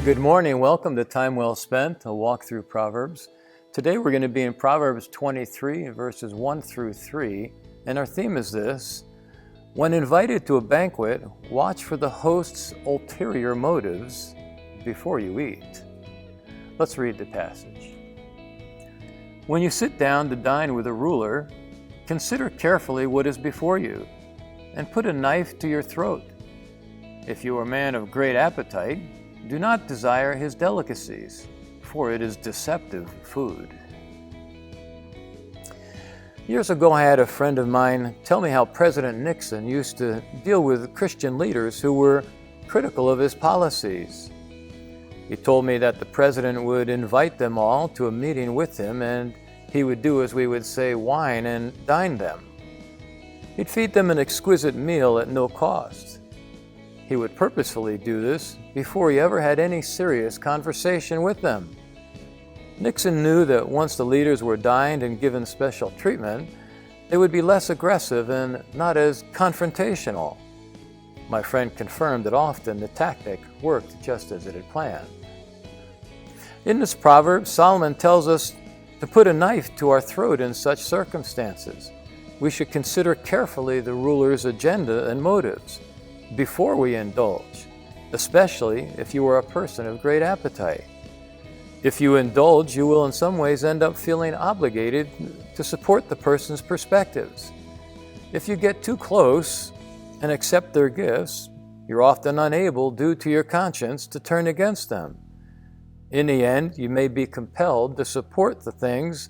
good morning. Welcome to Time Well Spent, a walk through Proverbs. Today we're going to be in Proverbs 23, verses 1 through 3, and our theme is this: when invited to a banquet, watch for the host's ulterior motives before you eat. Let's read the passage. When you sit down to dine with a ruler, consider carefully what is before you, and put a knife to your throat. If you are a man of great appetite, do not desire his delicacies, for it is deceptive food. Years ago, I had a friend of mine tell me how President Nixon used to deal with Christian leaders who were critical of his policies. He told me that the president would invite them all to a meeting with him, and he would do, as we would say, wine and dine them. He'd feed them an exquisite meal at no cost. He would purposefully do this before he ever had any serious conversation with them. Nixon knew that once the leaders were dined and given special treatment, they would be less aggressive and not as confrontational. My friend confirmed that often the tactic worked just as it had planned. In this proverb, Solomon tells us to put a knife to our throat in such circumstances. We should consider carefully the ruler's agenda and motives before we indulge, especially if you are a person of great appetite. If you indulge, you will in some ways end up feeling obligated to support the person's perspectives. If you get too close and accept their gifts, you're often unable, due to your conscience, to turn against them. In the end, you may be compelled to support the things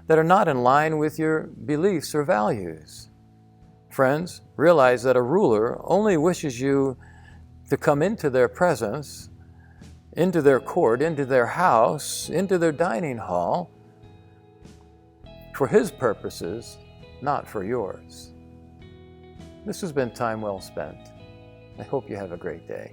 that are not in line with your beliefs or values. Friends, realize that a ruler only wishes you to come into their presence, into their court, into their house, into their dining hall, for his purposes, not for yours. This has been Time Well Spent. I hope you have a great day.